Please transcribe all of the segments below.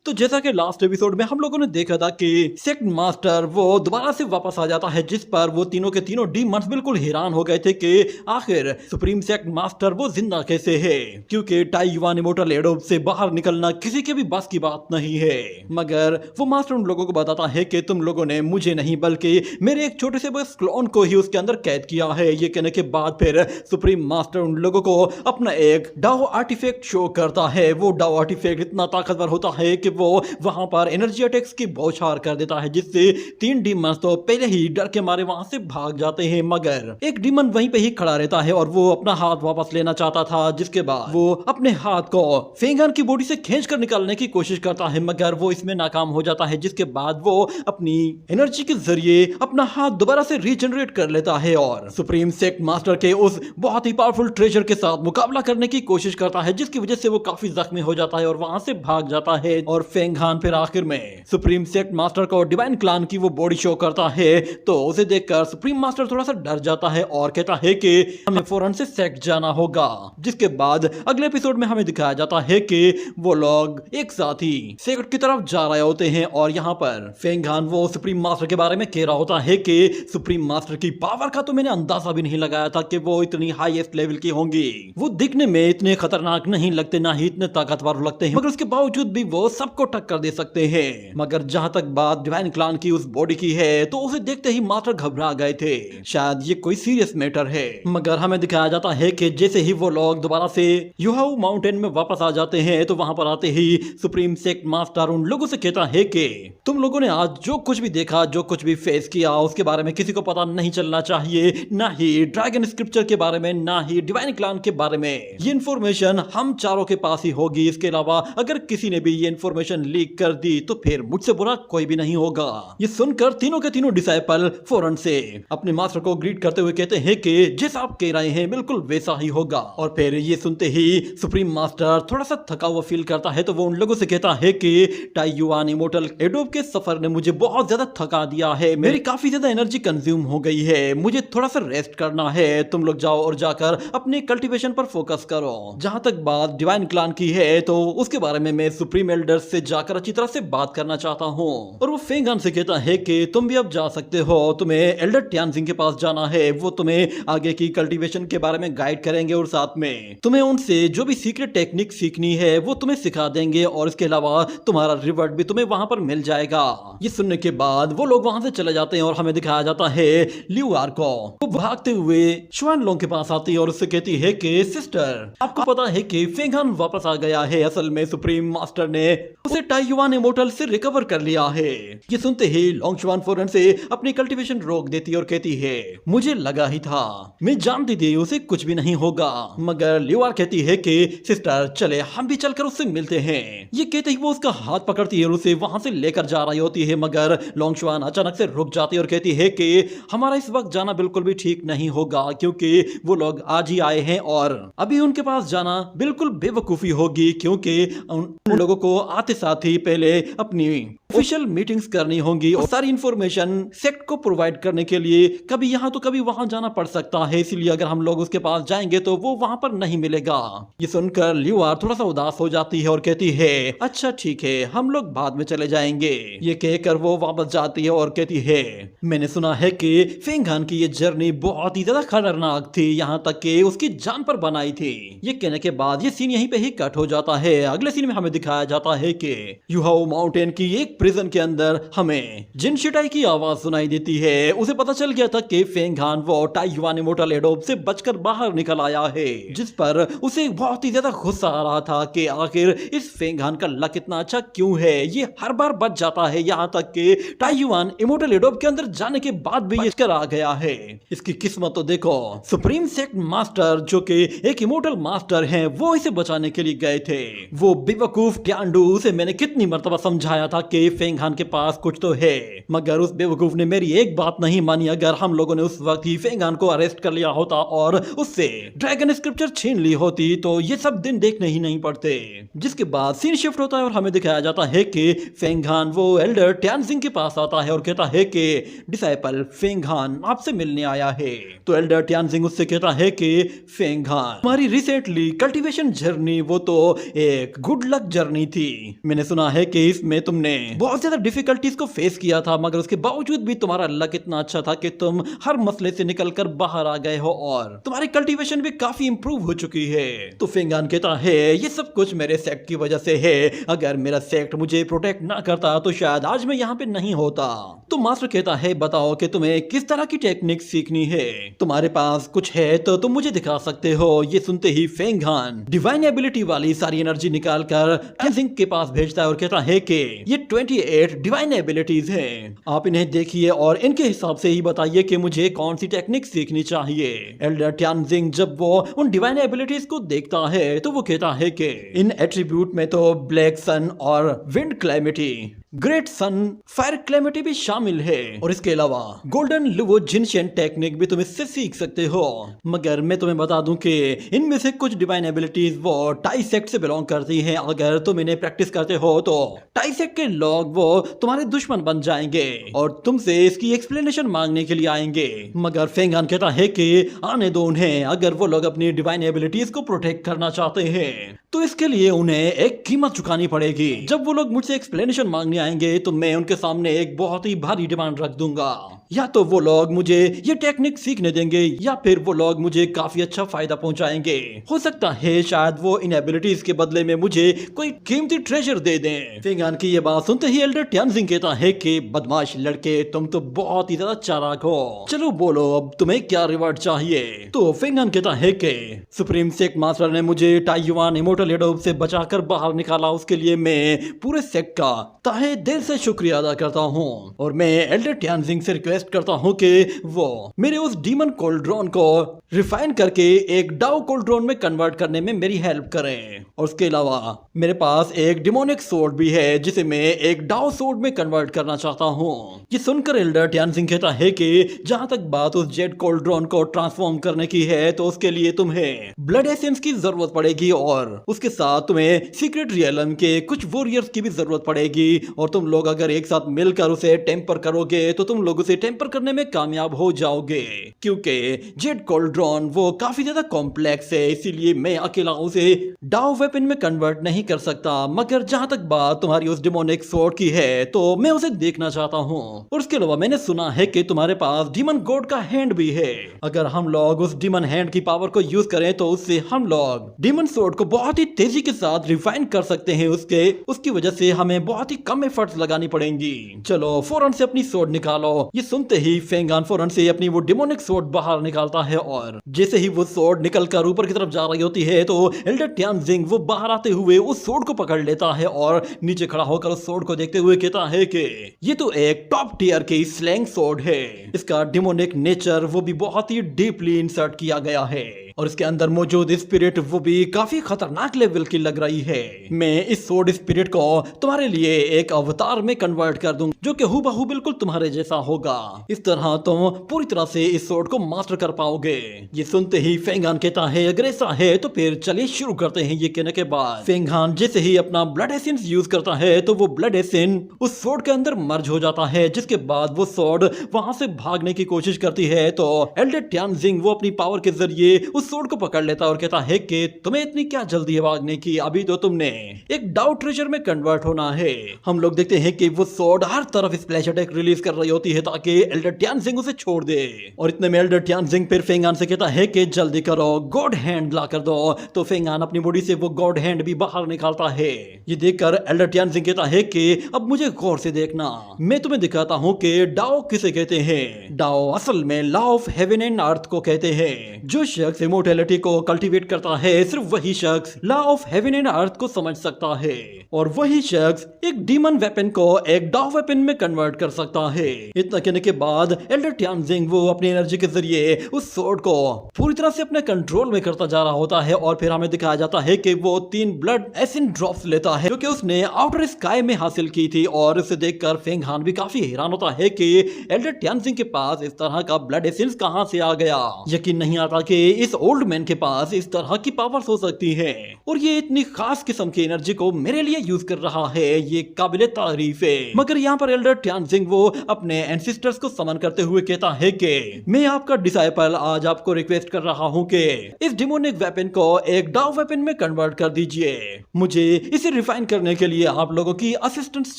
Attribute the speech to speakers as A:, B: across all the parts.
A: तो जैसा कि लास्ट एपिसोड में हम लोगों ने देखा था कि सेक्ट मास्टर वो दोबारा से वापस आ जाता है, जिस पर वो तीनों के तीनों डीमंस बिल्कुल हैरान हो गए थे कि आखिर सुप्रीम सेक्ट मास्टर वो जिंदा कैसे है, क्योंकि टाई युआन इमोर्टल एडोब से बाहर निकलना किसी के भी बस की बात नहीं है। मगर वो मास्टर उन लोगों को बताता है कि तुम लोगों ने मुझे नहीं बल्कि मेरे एक छोटे से बस क्लोन को ही उसके अंदर कैद किया है। ये कहने के बाद फिर सुप्रीम मास्टर उन लोगों को अपना एक डाओ आर्टिफैक्ट शो करता है। वो डाओ आर्टिफैक्ट इतना ताकतवर होता है कि वो वहां पर एनर्जी अटैक्स की बौछार कर देता है, जिससे तीन डीमंस तो पहले ही डर के मारे वहां से भाग जाते हैं। मगर एक डीमन वहीं पे ही खड़ा रहता है और वो अपना हाथ वापस लेना चाहता था, जिसके बाद वो अपने हाथ को फेंगान की बॉडी से खींच कर निकालने की कोशिश करता है, मगर वो इसमें नाकाम हो जाता है। जिसके बाद वो अपनी एनर्जी के जरिए अपना हाथ दोबारा से रीजनरेट कर लेता है और सुप्रीम सेक्ट मास्टर के उस बहुत ही पावरफुल ट्रेजर के साथ मुकाबला करने की कोशिश करता है, जिसकी वजह से वो काफी जख्मी हो जाता है और वहां से भाग जाता है। और फेंगहान फिर आखिर में सुप्रीम सेक्ट मास्टर को डिवाइन क्लान की वो बॉडी शो करता है, तो उसे देखकर सुप्रीम मास्टर थोड़ा सा डर जाता है और कहता है कि हमें फौरन से सेक्ट जाना होगा। जिसके बाद अगले एपिसोड में हमें दिखाया जाता है कि वो लोग एक साथ ही सेक्ट की तरफ जा रहे होते हैं और यहाँ पर फेंगहान वो सुप्रीम मास्टर के बारे में कह रहा होता है कि सुप्रीम मास्टर की पावर का तो मैंने अंदाजा भी नहीं लगाया था कि वो इतनी हाईएस्ट लेवल की होंगी। वो दिखने में इतने खतरनाक नहीं लगते, ना ही इतने ताकतवर लगते हैं, मगर उसके बावजूद भी वो सबको टक्कर दे सकते हैं। मगर जहां तक बात डिवाइन क्लान की उस बॉडी की है, तो उसे देखते ही मास्टर घबरा गए थे, शायद ये कोई सीरियस मैटर है। मगर हमें दिखाया जाता है कि जैसे ही वो लोग दोबारा से युहाऊ माउंटेन में वापस आ जाते हैं, तो वहां पर आते ही सुप्रीम सेक्ट मास्टर उन लोगों से कहता है कि तुम लोगों ने आज जो कुछ भी देखा, जो कुछ भी फेस किया, उसके बारे में किसी को पता नहीं चलना चाहिए, ना ही ड्रैगन स्क्रिप्चर के बारे में, ना ही डिवाइन क्लान के बारे में। ये इन्फॉर्मेशन हम चारों के पास ही होगी। इसके अलावा अगर किसी ने भी ये इन्फॉर्मेशन लीक कर दी तो फिर मुझसे बुरा कोई भी नहीं होगा। ये सुनकर तीनों के तीनों डिसाइपल फौरन से अपने मास्टर को ग्रीट करते हुए कहते हैं कि जैसा आप कह रहे हैं बिल्कुल वैसा ही होगा। और फिर ये सुनते ही सुप्रीम मास्टर थोड़ा सा थका हुआ फील करता है, तो वो उन लोगों से कहता है कि टाई युआन इमोर्टल एडोब के सफर ने मुझे बहुत ज्यादा थका दिया है, मेरी काफी ज्यादा एनर्जी कंज्यूम हो गई है, मुझे थोड़ा सा रेस्ट करना है। तुम लोग जाओ और जाकर अपने कल्टीवेशन पर फोकस करो। जहां तक बात डिवाइन क्लान की है, तो उसके बारे में मैं सुप्रीम एल्डर्स से जाकर अच्छी तरह से बात करना चाहता हूँ। और वो फेंगान से कहता है कि तुम भी अब जा सकते हो, तुम्हें एल्डर ट्यानजिंग के पास जाना है, वो तुम्हें आगे की कल्टीवेशन के बारे में गाइड करेंगे और साथ में तुम्हें उनसे जो भी सीक्रेट टेक्निक सीखनी है वो तुम्हें सिखा देंगे, और इसके अलावा तुम्हारा रिवॉर्ड भी तुम्हें वहां पर मिल जाएगा। ये सुनने के बाद वो लोग वहां से चले जाते हैं और हमें दिखाया जाता है लियू आर को वो भागते हुए शुआन लोंग के पास आती है और उससे कहती है कि सिस्टर, आपको पता है कि फेंगहान वापस आ गया है। असल में सुप्रीम मास्टर ने उसे टाई युआन इमोर्टल से रिकवर कर लिया है। ये सुनते ही लोंग शुआन फौरन से अपनी कल्टीवेशन रोक देती है और कहती है मुझे लगा ही था, मैं जानती थी उसे कुछ भी नहीं होगा। मगर लियू आर कहती है कि सिस्टर चले हम भी चलकर उससे मिलते हैं। ये कहते ही वो उसका हाथ पकड़ती है और उसे वहां से लेकर जा रही होती है, मगर लोंग शुआन अचानक से रुक जाती है और कहती है कि हमारा इस वक्त जाना बिल्कुल भी ठीक नहीं होगा, क्योंकि वो लोग आज ही आए हैं और अभी उनके पास जाना बिल्कुल बेवकूफी होगी, क्योंकि उन लोगों को आते साथ ही पहले अपनी ऑफिशियल मीटिंग्स करनी होंगी और सारी इंफॉर्मेशन सेक्ट को प्रोवाइड करने के लिए कभी यहाँ तो कभी वहां जाना पड़ सकता है, इसलिए अगर हम लोग उसके पास जाएंगे तो वो वहां पर नहीं मिलेगा। ये सुनकर लियू आर थोड़ा सा उदास हो जाती है और कहती है अच्छा ठीक है, हम लोग बाद में चले जाएंगे। ये कहकर वो वापस जाती है और कहती है मैंने सुना है कि फेंगहान की ये जर्नी बहुत ही ज्यादा खतरनाक थी, यहाँ तक कि उसकी जान पर बनाई थी। ये कहने के बाद ये सीन यहीं पे ही कट हो जाता है। अगले सीन में हमें दिखाया जाता है कि युहाऊ माउंटेन की एक प्रिजन के अंदर हमें जिन शिटाई की आवाज सुनाई देती है। उसे पता चल गया था कि फेंगहान वो टाई युआन इमोर्टल एडोब से बचकर बाहर निकल आया है, जिस पर उसे बहुत ही ज्यादा गुस्सा आ रहा था कि आखिर इस फेंगहान का लक इतना अच्छा क्यों है, ये हर बार बच जाता है, यहाँ तक कि टाई युआन इमोर्टल एडोब के अंदर जाने के बाद भी ये कर आ गया है। इसकी किस्मत तो देखो, सुप्रीम सेक्ट मास्टर जो कि एक इमोर्टल मास्टर हैं, वो इसे बचाने के लिए गए थे। वो बेवकूफ ट्यांडू, उसे मैंने कितनी मर्तबा समझाया था कि फेंग हान के पास कुछ तो है, मगर उस बेवकूफ ने मेरी एक बात नहीं मानी। अगर हम लोगों ने उस वक्त ही फेंग हान को अरेस्ट कर लिया होता और उससे ड्रैगन स्क्रिप्चर छीन ली होती तो ये सब दिन देखने ही नहीं पड़ते। जिसके बाद सीन शिफ्ट होता है और हमें दिखाया जाता है कि फेंग हान वो एल्डर ट्यानजिंग के पास आता है और कहता है कि डिसाइपल फेंग हान आपसे मिलने आया है। तो एल्डर ट्यानजिंग उससे कहता है कि फेंग हान, हमारी रिसेंटली कल्टीवेशन जर्नी वो तो एक गुड लक जर्नी थी। मैंने सुना है कि इसमें तुमने बहुत ज्यादा डिफिकल्टीज को फेस किया था, मगर उसके बावजूद भी तुम्हारा लक इतना अच्छा था कि तुम हर मसले से निकलकर बाहर आ गए हो और तुम्हारी कल्टीवेशन भी काफी इंप्रूव हो चुकी है। तो फेंग हान कहता है ये सब कुछ मेरे सेक्ट की वजह से है, अगर मेरा सेक्ट मुझे प्रोटेक्ट ना करता तो शायद आज मैं यहाँ पे नहीं होता। तो मास्टर कहता है बताओ कि तुम्हें किस तरह की टेक्निक सीखनी है, तुम्हारे पास कुछ है तो तुम मुझे दिखा सकते हो। ये सुनते ही फेंग हान डिवाइन एबिलिटी वाली सारी एनर्जी निकाल कर ट्यानजिंग के पास भेजता है और कहता है कि ये 28 डिवाइन एबिलिटीज हैं, आप इन्हें देखिए और इनके हिसाब से ही बताइए कि मुझे कौन सी टेक्निक सीखनी चाहिए। एल्डर ट्यानजिंग जब वो उन डिवाइन एबिलिटीज को देखता है तो वो कहता है कि इन एट्रीब्यूट में तो ब्लैक सन और विंड क्लैमिटी, ग्रेट सन, फायर क्लैमिटी भी शामिल है और इसके अलावा गोल्डन लुवो जिनशियन टेक्निक भी तुम इससे सीख सकते हो। मगर मैं तुम्हें बता दूं कि इनमें से कुछ डिवाइन एबिलिटीज वो टाई सेक्ट से बिलोंग करती हैं। अगर तुम इन्हें प्रैक्टिस करते हो तो टाई सेक्ट के लोग वो तुम्हारे दुश्मन बन जाएंगे और तुमसे इसकी एक्सप्लेनेशन मांगने के लिए आएंगे। मगर फेंग हान कहता है कि आने दो उन्हें, अगर वो लोग अपनी डिवाइन एबिलिटीज को प्रोटेक्ट करना चाहते हैं तो इसके लिए उन्हें एक कीमत चुकानी पड़ेगी। जब वो लोग मुझसे एक्सप्लेनेशन मांगने आएंगे तो मैं उनके सामने एक बहुत ही भारी डिमांड रख दूंगा, या तो वो लोग मुझे ये टेक्निक सीखने देंगे या फिर वो लोग मुझे काफी अच्छा फायदा पहुंचाएंगे। हो सकता है शायद वो इन एबिलिटीज के बदले में मुझे कोई कीमती ट्रेजर दे दें। फेंग हान की ये बात सुनते ही एल्डर ट्यानजिंग कहता है कि बदमाश लड़के, तुम तो बहुत ही ज्यादा चालाक हो, चलो बोलो अब तुम्हें क्या रिवार्ड चाहिए। तो फेंग हान कहता है कि सुप्रीम सेक्ट मास्टर ने मुझे टाइयुआन इमोर्टल एडोब से बचाकर बाहर निकाला, उसके लिए मैं पूरे सेक्ट का तहे दिल से शुक्रिया अदा करता हूँ और मैं एल्डर ट्यानजिंग से रिक्वेस्ट करता हूँ कि वो मेरे उस डीमन कोल्ड्रोन को रिफाइन करके एक डाउ कोल्ड्रोन में कन्वर्ट करने में मेरी हेल्प करें। और उसके अलावा मेरे पास एक डिमोनिक सोर्ड भी है जिसे मैं एक डाउ सोर्ड में कन्वर्ट करना चाहता हूँ। ये सुनकर एल्डर ट्यानजिंग कहता है कि जहां तक बात उस जेड कोल्ड्रोन को ट्रांसफॉर्म करने की है तो उसके लिए तुम्हें ब्लड एसेंस की जरूरत पड़ेगी और उसके साथ तुम्हें सीक्रेट रियलम के कुछ वॉरियर्स की भी जरूरत पड़ेगी और तुम लोग अगर एक साथ मिलकर उसे टेम्पर करोगे तो तुम लोग उसे टेम्पर करने में कामयाब हो जाओगे, क्योंकि जेड कोल्ड्रोन वो काफी ज्यादा कॉम्प्लेक्स है, इसीलिए मैं अकेला उसे डाउ वेपन में कन्वर्ट नहीं कर सकता। मगर जहां तक बात तुम्हारी उस डिमोनिक सोर्ड की है तो मैं उसे देखना चाहता हूँ। और उसके अलावा मैंने सुना है कि तुम्हारे पास डीमन गॉड का हैंड भी है, अगर हम लोग उस डीमन हैंड की पावर को यूज करें तो उससे हम लोग डीमन सोर्ड को बहुत ही तेजी के साथ रिफाइन कर सकते हैं। उसकी वजह से हमें बहुत ही कम एफर्ट्स लगानी पड़ेंगी। चलो फौरन से अपनी सोर्ड निकालो। ये सुनते ही फेंग हान फौरन से अपनी वो डिमोनिक सोर्ड बाहर निकालता है और जैसे ही वो सोर्ड निकलकर ऊपर की तरफ जा रही होती है तो एल्डर ट्यानजिंग वो बाहर आते हुए उस सोर्ड को पकड़ लेता है और नीचे खड़ा होकर उस सोर्ड को देखते हुए कहता है कि ये तो एक टॉप टियर की स्लैंग सोर्ड है, इसका डिमोनिक नेचर वो भी बहुत ही डीपली इंसर्ट किया गया है और इसके अंदर मौजूद स्पिरिट वो भी काफी खतरनाक लेवल की लग रही है। मैं इस सोर्ड स्पिरिट को तुम्हारे लिए एक अवतार में कन्वर्ट कर दूंगा जो कि हूबहू बिल्कुल तुम्हारे जैसा होगा। इस तरह तुम पूरी तरह से इस सोर्ड को मास्टर कर पाओगे। ये सुनते ही फेंग हान कहता है अगर ऐसा है तो फिर चलिए शुरू करते हैं। ये कहने के बाद फेंग हान जैसे ही अपना ब्लड एसेंस यूज करता है तो वो ब्लड एसेंस उस सोर्ड के अंदर मर्ज हो जाता है, जिसके बाद वो सोर्ड वहां से भागने की कोशिश करती है तो एल्डर ट्यानजिंग वो अपनी पावर के जरिए उस सोर्ड को पकड़ लेता और कहता है कि तुम्हें इतनी क्या जल्दी है भागने की, अभी तो तुमने एक डाउ ट्रेजर में कन्वर्ट होना है। हम लोग देखते हैं कि वो सोर्ड हर तरफ स्प्लैश अटैक रिलीज कर रही होती है ताकि एल्डर ट्यानजिंग उसे छोड़ दे और इतने में एल्डर ट्यानजिंग फिर फेंग हान से कहता है कि जल्दी करो, गॉड हैंड ला कर दो। तो फेंग हान अपनी बॉडी से वो गॉड हैंड भी बाहर निकालता है। ये देखकर एल्डर ट्यानजिंग कहता है कि अब मुझे गौर से देखना, मैं तुम्हें दिखाता हूँ कि डाओ किसे कहते हैं। डाओ असल में law of heaven and earth को कहते हैं। जो शख्स इमोर्टैलिटी को कल्टीवेट करता है सिर्फ वही शख्स law of heaven and earth को समझ सकता है, और वही शख्स एक डीमन वेपन को एक डाउ वेपन में कन्वर्ट कर सकता है। इतना कहने के बाद एल्डर ट्यानजिंग वो अपनी एनर्जी के जरिए उस सोर्ड को पूरी तरह से अपने कंट्रोल में करता जा रहा होता है, और फिर हमें दिखाया जाता है कि वो 3 ब्लड एसिन ड्रॉप्स लेता है जो कि उसने आउटर स्काई में हासिल की थी। और इसे देखकर फेंग हान भी काफी हैरान होता है कि एल्डर ट्यानजिंग के पास इस तरह का ब्लड एसेंस कहां से आ गया। यकीन नहीं आता कि इस ओल्ड मैन के पास इस तरह की पावर्स हो सकती है, और ये इतनी खास किस्म की एनर्जी को मेरे लिए यूज कर रहा है, ये काबिले तारीफ है। मगर यहाँ पर एल्डर ट्यानजिंग वो अपने एंसेस्टर्स को समन करते हुए कहता है कि मैं आपका डिसाइपल आज आपको रिक्वेस्ट कर रहा हूँ कि इस डिमोनिक वेपन को एक डाउ वेपन में कन्वर्ट कर दीजिए। मुझे इसे रिफाइन करने के लिए आप लोगों की असिस्टेंस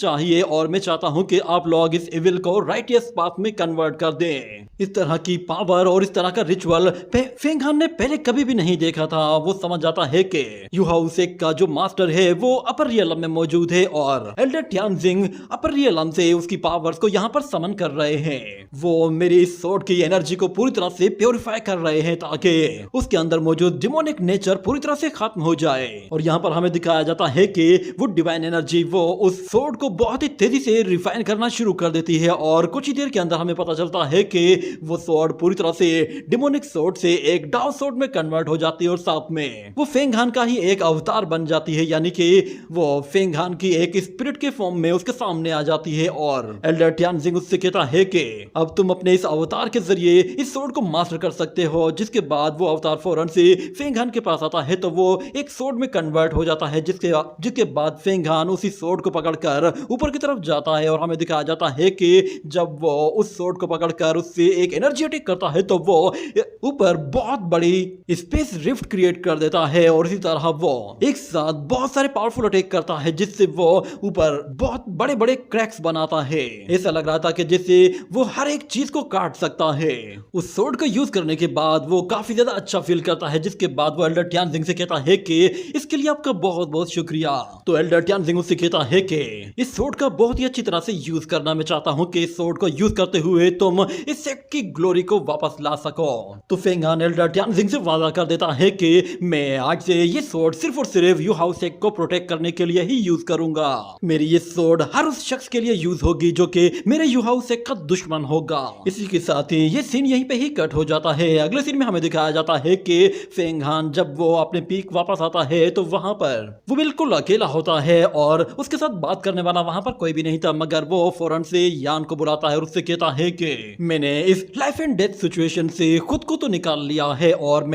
A: चाहिए, और मैं चाहता हूँ कि आप लोग इस इविल को राइटियस पाथ में कन्वर्ट कर दें। इस तरह की पावर और इस तरह का रिचुअल फेंग हान ने पहले कभी भी नहीं देखा था। वो समझ जाता है कि युहाउ सेक का जो मास्टर है वो अपर रियलम में मौजूद है, और एल्डर ट्यानजिंग अपर रियलम से उसकी पावर्स को यहाँ पर समन कर रहे हैं। वो मेरी इस सोर्ड की एनर्जी को पूरी तरह से प्योरीफाई कर रहे हैं ताकि उसके अंदर मौजूद डिमोनिक नेचर पूरी तरह से खत्म हो जाए। और यहाँ पर हमें दिखाया जाता है कि वो डिवाइन एनर्जी वो उस सोर्ड को बहुत ही तेजी से रिफाइन करना शुरू कर देती है, और कुछ ही देर के अंदर हमें पता चलता है कि वो सोर्ड पूरी तरह से डिमोनिक सोर्ड से एक डाउ सोर्ड में कन्वर्ट हो जाती है, और साथ में वो फेंग हान का ही एक अवतार बन जाती है, यानी कि वो फेंग हान की एक स्पिरिट के फॉर्म में उसके सामने आ जाती है। और एल्डर ट्यानजिंग उससे कहता है कि अब तुम अपने इस अवतार के जरिए इस सोर्ड को मास्टर कर सकते हो। जिसके बाद वो अवतार फौरन से फेंग हान के पास आता है, तो वो एक सोर्ड में कन्वर्ट हो जाता है, जिसके बाद फेंग हान उसी सोर्ड को पकड़कर ऊपर की तरफ जाता है। और हमें दिखाया जाता है कि जब वो उस सोर्ड को पकड़कर उससे एक एनर्जी अटैक करता है, तो वो ऊपर बहुत बड़ी स्पेस रिफ्ट क्रिएट कर देता है, और इसी तरह वो एक साथ बहुत सारे पावरफुल अटैक करता है, जिससे वो ऊपर बहुत बड़े बड़े क्रैक्स बनाता है। ऐसा लग रहा था कि जैसे वो हर एक चीज को काट सकता है। उस सोर्ड को यूज करने के बाद वो काफी ज्यादा अच्छा फील करता है, जिसके बाद वो एल्डर ट्यानजिंग से कहता है कि इसके लिए आपका बहुत बहुत शुक्रिया। तो एल्डर ट्यानजिंग उससे कहता है कि इस सोर्ड का बहुत ही अच्छी तरह से यूज करना मैं चाहता हूँ कि इस सोर्ड को यूज करते हुए तुम इस सेक्ट की ग्लोरी को वापस ला सको। तो फेंग हान एल्डर ट्यानजिंग से वादा कर देता है कि मैं आज से ये सोर्ड सिर्फ और सिर्फ युहाउ सेक्ट को प्रोटेक्ट करने के लिए ही यूज करूंगा। मेरी ये सोर्ड हर उस शख्स के लिए यूज होगी जो कि मेरे युहाउ सेक्ट का दुश्मन होगा। इसी के साथ ही ये सीन यहीं पे ही कट हो जाता है। अगले सीन में हमें दिखाया जाता है कि फेंग हान जब वो अपने पीक वापस आता है तो वहां पर वो बिल्कुल अकेला होता है, और उसके साथ बात करने वाला वहां पर कोई भी नहीं था। मगर वो फौरन से यान को बुलाता है और उससे कहता है कि मैंने इस लाइफ एंड डेथ सिचुएशन से खुद को तो निकाल लिया है, और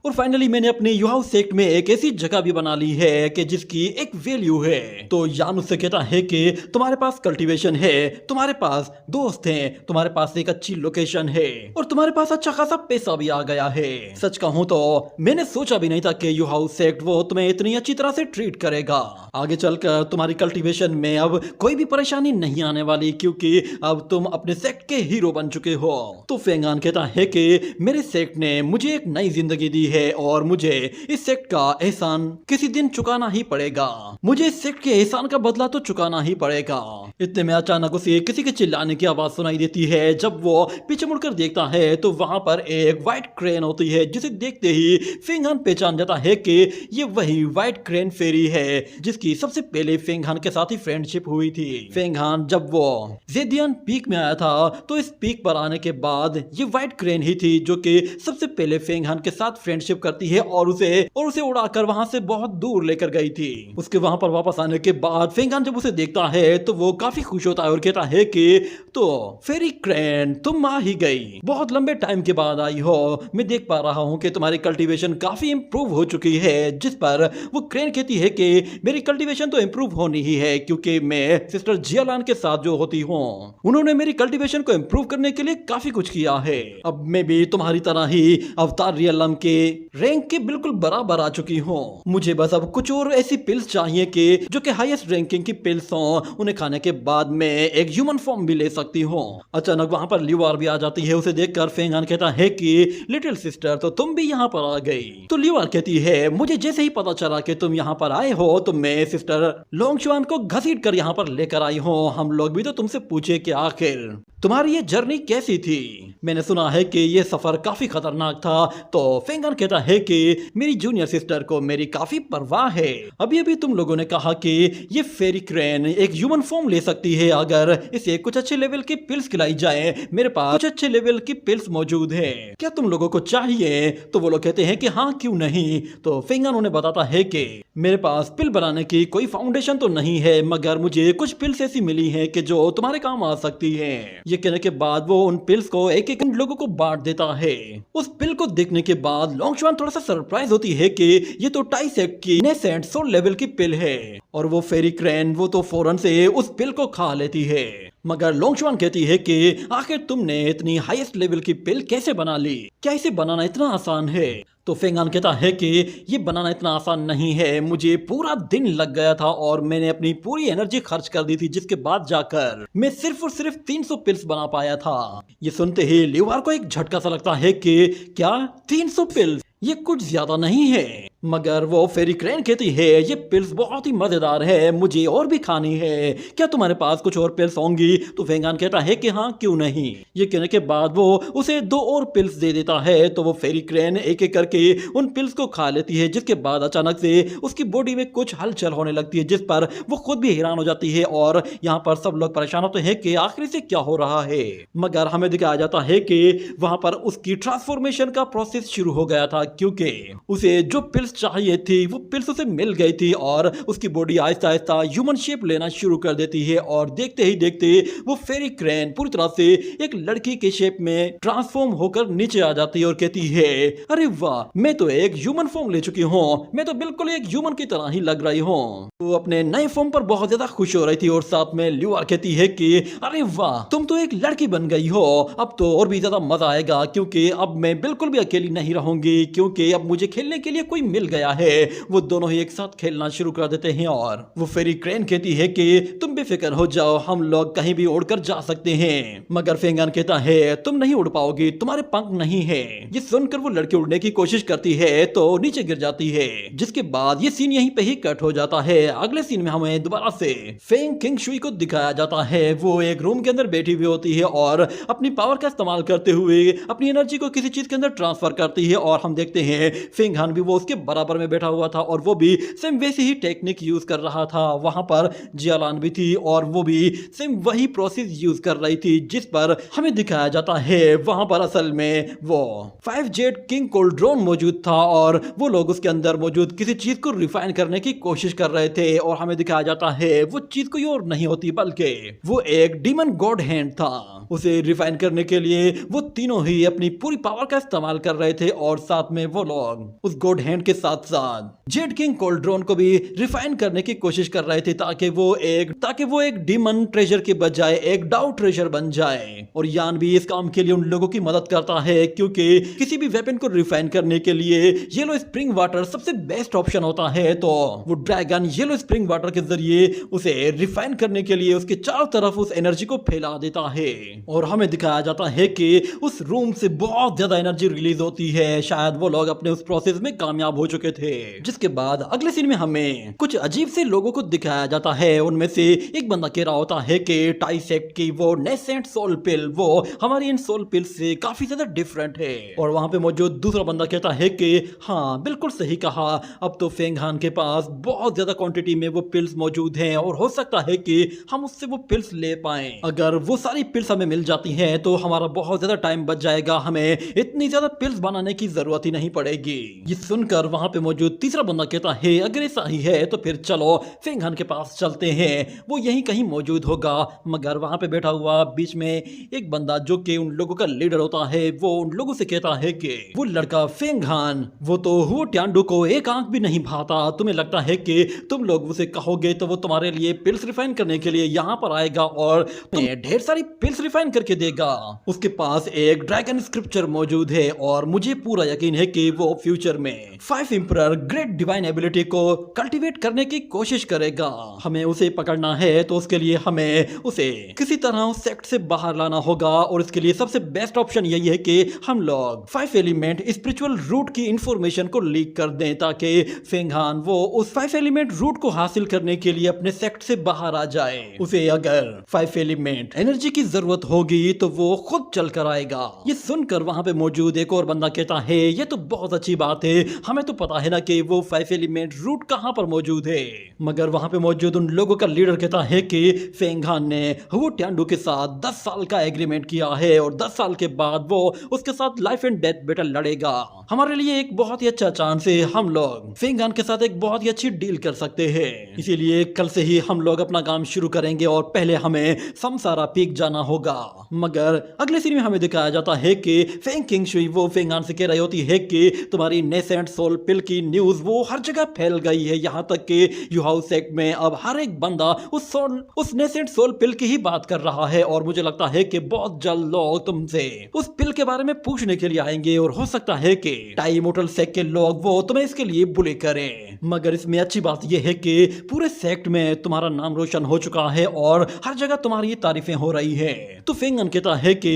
A: फाइनली मैंने अपने युहाउ सेक्ट में एक ऐसी जगह भी बना ली है कि जिसकी एक वैल्यू है। तो यान उससे कहता है कि तुम्हारे पास कल्टीवेशन है, तुम्हारे पास दोस्त हैं, तुम्हारे पास एक अच्छी लोकेशन है, और तुम्हारे पास अच्छा खासा पैसा भी आ गया है। सच कहूं तो मैंने सोचा भी नहीं था कि युहाउ सेक्ट वो तुम्हें इतनी अच्छी तरह से ट्रीट करेगा। आगे चलकर तुम्हारी कल्टीवेशन में अब कोई भी परेशानी नहीं आने वाली, क्योंकि अब तुम अपने सेक्ट के हीरो बन चुके हो। तो फेंग हान कहता है कि मेरे सेक्ट ने मुझे एक नई जिंदगी दी है, और मुझे इस सेक्ट का एहसान किसी दिन चुकाना ही पड़ेगा। मुझे इस सेक्ट के एहसान का बदला तो चुकाना ही पड़ेगा। इतने में अचानक उसे किसी के चिल्लाने की आवाज सुनाई देती है। जब वो पीछे मुड़कर देखता है तो वहां पर एक व्हाइट क्रेन होती है, जिसे देखते ही फेंग हान पहचान जाता है कि ये वही व्हाइट क्रेन फेरी है जिसकी सबसे पहले फेंग हान के साथ ही फ्रेंडशिप हुई थी। फेंग हान जब वो जेडियन पीक में आया था तो इस पीक पर आने के बाद ये व्हाइट क्रेन ही थी जो कि सबसे पहले फेंग हान के साथ फ्रेंडशिप करती है, और उसे उड़ाकर वहां से बहुत दूर लेकर गई थी। उसके वहां पर वापस आने के बाद फेंग हान जब उसे देखता है तो वो काफी खुश होता है और कहता है कि तो फेरी क्रेन तुम आ ही गई, बहुत लंबे टाइम के बाद आई हो। मैं देख पा रहा हूँ कि तुम्हारी कल्टीवेशन काफी इंप्रूव हो चुकी है। जिस पर वो क्रेन कहती है कि मेरी कल्टीवेशन तो इंप्रूव होनी ही है, क्योंकि मैं सिस्टर जियालान के साथ जो होती हूँ उन्होंने मेरी कल्टीवेशन को इंप्रूव करने के लिए काफी कुछ किया है। अब मैं भी तुम्हारी तरह ही अवतार रियलम के रैंक के बिल्कुल बराबर आ चुकी हूँ। मुझे बस अब कुछ और ऐसी पिल्स चाहिए कि जो कि हाईएस्ट रैंकिंग की पिल्स हों, उन्हें खाने के बाद मैं एक ह्यूमन फॉर्म भी ले सकती हूँ। अचानक वहां पर ल्यूआर भी आ जाती है। उसे देखकर फेंग हान कहता है कि लिटिल सिस्टर तो तुम भी यहाँ पर आ गई। तो ल्यूआर कहती है मुझे जैसे ही पता चला कि तुम यहाँ पर आए हो तो मैं सिस्टर लोंगशुआन को घसीट कर यहाँ पर लेकर आई हूँ। हम लोग भी तो तुमसे पूछे कि आखिर तुम्हारी ये जर्नी कैसी थी? मैंने सुना है कि ये सफर काफी खतरनाक था। तो फेंगन कहता है कि मेरी जूनियर सिस्टर को मेरी काफी परवाह है। अभी अभी तुम लोगों ने कहा कि ये फेरी क्रेन एक ह्यूमन फॉर्म ले सकती है अगर इसे कुछ अच्छे लेवल की पिल्स खिलाई जाए। मेरे पास कुछ अच्छे लेवल की पिल्स मौजूद है, क्या तुम लोगों को चाहिए? तो वो लोग कहते हैं कि हाँ क्यों नहीं। तो फेंगन उन्हें बताता है कि मेरे पास पिल बनाने की कोई फाउंडेशन तो नहीं है, मगर मुझे कुछ पिल्स ऐसी मिली है कि जो तुम्हारे काम आ सकती है। ये कहने के बाद वो उन पिल्स को एक एक लोगों को बांट देता है। उस पिल को देखने के बाद लोंगशुआन थोड़ा सा सरप्राइज होती है कि ये तो टाइसेक्ट की नेसेंट सोल लेवल की पिल है। और वो फेरी क्रेन वो तो फौरन से उस पिल को खा लेती है। मगर लोंगशुआन कहती है कि आखिर तुमने इतनी हाईएस्ट लेवल की पिल कैसे बना ली? क्या इसे बनाना इतना आसान है? तो फेंगान कहता है कि ये बनाना इतना आसान नहीं है, मुझे पूरा दिन लग गया था और मैंने अपनी पूरी एनर्जी खर्च कर दी थी, जिसके बाद जाकर मैं सिर्फ और सिर्फ 300 पिल्स बना पाया था। ये सुनते ही ल्यूवार को एक झटका सा लगता है कि क्या 300 पिल्स, ये कुछ ज्यादा नहीं है? मगर वो फेरी क्रेन कहती है ये पिल्स बहुत ही मजेदार है, मुझे और भी खानी है, क्या तुम्हारे पास कुछ और पिल्स होंगी? तो फेंगान कहता है कि हाँ क्यों नहीं। ये कहने के बाद वो उसे 2 और पिल्स दे देता है। तो वो फेरी क्रेन एक एक करके उन पिल्स को खा लेती है, जिसके बाद अचानक से उसकी बॉडी में कुछ हलचल होने लगती है, जिस पर वो खुद भी हैरान हो जाती है। और यहाँ पर सब लोग परेशान होते हैं कि आखिर से क्या हो रहा है। मगर हमें दिखाया जाता है कि वहां पर उसकी ट्रांसफॉर्मेशन का प्रोसेस शुरू हो गया था, क्योंकि उसे जो पिल्स चाहिए थी वो पिल्स उसे मिल गई थी और उसकी body Aahista Aahista human shape लेना शुरू कर देती है। और देखते ही देखते वो फेरी क्रेन पूरी तरह से एक लड़की के शेप में ट्रांसफॉर्म होकर नीचे आ जाती है और कहती है अरे वाह, मैं तो एक ह्यूमन फॉर्म ले चुकी हूँ, मैं तो बिल्कुल एक ह्यूमन की तरह ही लग रही हूँ। वो अपने नए फॉर्म पर बहुत ज्यादा खुश हो रही थी और साथ में ल्यूआर कहती है कि अरे वाह, तुम तो एक लड़की बन गई हो, अब तो और भी ज्यादा मजा आएगा, क्योंकि अब मैं बिल्कुल भी अकेली नहीं रहूंगी, क्योंकि अब मुझे खेलने के लिए कोई मिल गया है। वो दोनों ही एक साथ खेलना शुरू कर देते हैं और वो फेरी क्रेन कहती है कि तुम बेफिक्र हो जाओ, हम लोग कहीं भी उड़कर जा सकते हैं। मगर फेंगान कहता है तुम नहीं उड़ पाओगी, तुम्हारे पंख नहीं है। ये सुनकर वो लड़की उड़ने की कोशिश करती है तो नीचे गिर जाती है, जिसके बाद ये सीन यहीं पे ही कट हो जाता है। अगले सीन में हमें दोबारा से फेंग किंग शुई को दिखाया जाता है। वो एक रूम के अंदर बैठी हुई होती है और अपनी पावर का इस्तेमाल करते हुए अपनी एनर्जी को किसी चीज के अंदर ट्रांसफर करती है। और हम देखते हैं फेंग हान भी वो उसके बराबर में बैठा हुआ था और वो भी सेम वैसी ही टेक्निक यूज कर रहा था। वहां पर जियालान भी थी और वो भी सेम वही प्रोसेस यूज कर रही थी, जिस पर हमें दिखाया जाता है वहां पर असल में वो 5 जेट किंग कोल्ड्रोन मौजूद था और वो लोग उसके अंदर मौजूद किसी चीज को रिफाइन करने की कोशिश कर रहे थे। और हमें दिखाया जाता है वो चीज कोई और नहीं होती बल्कि वो एक डीमन गॉड हैंड था। उसे रिफाइन करने के लिए वो तीनों ही अपनी पूरी पावर का इस्तेमाल कर रहे थे और साथ में वो लोग उस गॉड हैंड के साथ साथ जेट किंग कोल्ड्रोन को भी रिफाइन करने की कोशिश कर रहे थे ताकि वो एक डीमन ट्रेजर के बजाय एक डाउ ट्रेजर बन जाए। और यान भी इस काम के लिए उन लोगों की मदद करता है, क्योंकि किसी भी वेपन को रिफाइन करने के लिए येलो स्प्रिंग वाटर सबसे बेस्ट ऑप्शन होता है। तो वो ड्रैगन येलो स्प्रिंग वाटर के जरिए उसे रिफाइन करने के लिए उसके चारों तरफ उस एनर्जी को फैला देता है। और हमें दिखाया जाता है कि उस रूम से बहुत ज्यादा एनर्जी रिलीज होती है, शायद वो लोग अपने उस प्रोसेस में कामयाब हो चुके थे। जिसके बाद अगले सीन में हमें कुछ अजीब से लोगों को दिखाया जाता है। उनमें से एक बंदा कह रहा होता है कि टाइसेक्ट की वो नेसेंट सोल पिल वो हमारी इन सोल पिल से काफी ज्यादा डिफरेंट है। और वहां पे मौजूद दूसरा बंदा कहता है कि हाँ बिल्कुल सही कहा, अब तो फेंग हान के पास बहुत ज्यादा क्वांटिटी में वो पिल्स मौजूद हैं और हो सकता है कि हम उससे वो पिल्स ले पाएं। अगर वो सारी पिल्स हमें मिल जाती हैं तो हमारा बहुत ज्यादा टाइम बच जाएगा, हमें इतनी ज्यादा पिल्स बनाने की जरूरत ही नहीं पड़ेगी। ये सुनकर वहां पे मौजूद तीसरा बंदा कहता है अगर ऐसा ही है तो फिर चलो फेंग हान के पास चलते हैं, वो यहीं कहीं मौजूद होगा। मगर वहां पे बैठा हुआ बीच में एक बंदा जो कि उन लोगों का लीडर होता है, वो उन लोगों से कहता है कि वो लड़का फेंग हान वो तो हुओ ट्यांडू को एक आंख भी नहीं भाता, तुम्हें लगता है कि तुम लोग उसे कहोगे तो वो तुम्हारे लिए पिल्स रिफाइन करने के लिए यहाँ पर आएगा और तुम्हें ढेर सारी पिल्स रिफाइन करके देगा। उसके पास एक ड्रैगन स्क्रिप्चर मौजूद है और मुझे पूरा यकीन है कि वो फ्यूचर में 5 एम्परर ग्रेट डिवाइन एबिलिटी को कल्टीवेट करने की कोशिश करेगा। हमें उसे पकड़ना है है तो उसके लिए हमें उसे किसी तरह उस सेक्ट से बाहर लाना होगा, और इसके लिए सबसे बेस्ट ऑप्शन यही है कि हम लोग 5 एलिमेंट स्पिरिचुअल रूट की इंफॉर्मेशन को लीक कर दें, ताकि फेंगहान वो उस 5 एलिमेंट रूट को हासिल करने के लिए अपने सेक्ट से बाहर आ जाए। उसे अगर 5 एलिमेंट एनर्जी की जरूरत होगी तो वो खुद चल कर आएगा। ये सुनकर वहां पे मौजूद एक और बंदा कहता है, ये तो बहुत अच्छी बात है, हमें तो पता है ना कि वो 5 एलिमेंट रूट कहां पर मौजूद है। मगर वहां पे मौजूद उन लोगों का लीडर कहता है कि फेंगहान ने वो ट्यांडू के साथ 10 साल का एग्रीमेंट किया है, और 10 साल के बाद वो उसके साथ लाइफ एंड डेथ बैटल लड़ेगा। हमारे लिए एक बहुत ही अच्छा चांस है, हम लोग फेंगहान के साथ एक बहुत ही अच्छी डील कर सकते हैं। इसीलिए कल से ही हम लोग अपना काम शुरू करेंगे, और पहले हमें समसारा पीक जाना होगा। मगर अगले सीन में हमें दिखाया जाता है कि फेंग किंगशुई वो फेंगहान से कह रही होती है कि तुम्हारी नेसेंट सोल पिल की न्यूज वो हर जगह फैल गई है, यहाँ तक कि यू हाउस सेक्ट में अब हर एक बंदा उस नेसेंट सोल पिल की ही बात कर रहा है, और मुझे लगता है कि बहुत जल्द लोग तुमसे उस पिल के बारे में पूछने के लिए आएंगे, और हो सकता है कि टाइम होटल सेक्ट के लोग वो तुम्हें इसके लिए बुले करें। मगर इसमें अच्छी बात यह है कि पूरे सेक्ट में तुम्हारा नाम रोशन हो चुका है, और हर जगह तुम्हारी तारीफें हो रही है। तो फेंगन कहता है कि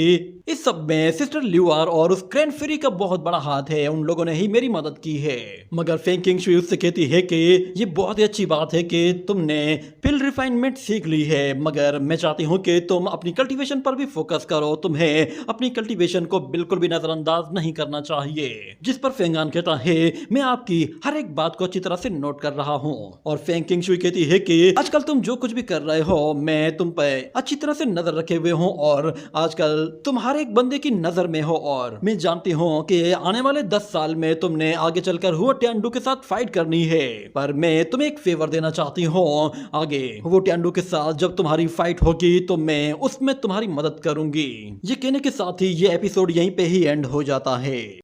A: इस सब में सिस्टर ल्यूआर और उस ग्रैंड फेरी का बहुत बड़ा हाथ है, उन लोगों ने ही मेरी मदद की है। मगर फेंग किंगशुई उससे कहती है कि ये बहुत ही अच्छी बात है कि तुमने पिल रिफाइनमेंट सीख ली है, मगर मैं चाहती हूँ कि तुम अपनी कल्टीवेशन पर भी फोकस करो, तुम्हें अपनी कल्टीवेशन को बिल्कुल भी नजरअंदाज नहीं करना चाहिए। जिस पर फेंगान कहता है, मैं आपकी हर एक बात को अच्छी तरह से नोट कर रहा हूँ। और फेंग किंगशुई कहती है कि आजकल तुम जो कुछ भी कर रहे हो, मैं तुम पे अच्छी तरह से नजर रखे हुए हूँ, और आजकल तुम हर एक बंदे की नजर में हो, और मैं जानती हूँ कि आने वाले 10 साल में तुमने आगे चलकर हुआ ट्यांडू के साथ फाइट करनी है। पर मैं तुम्हें एक फेवर देना चाहती हूँ, आगे वो ट्यांडू के साथ जब तुम्हारी फाइट होगी तो मैं उसमें तुम्हारी मदद करूंगी। ये कहने के साथ ही ये एपिसोड यहीं पे ही एंड हो जाता है।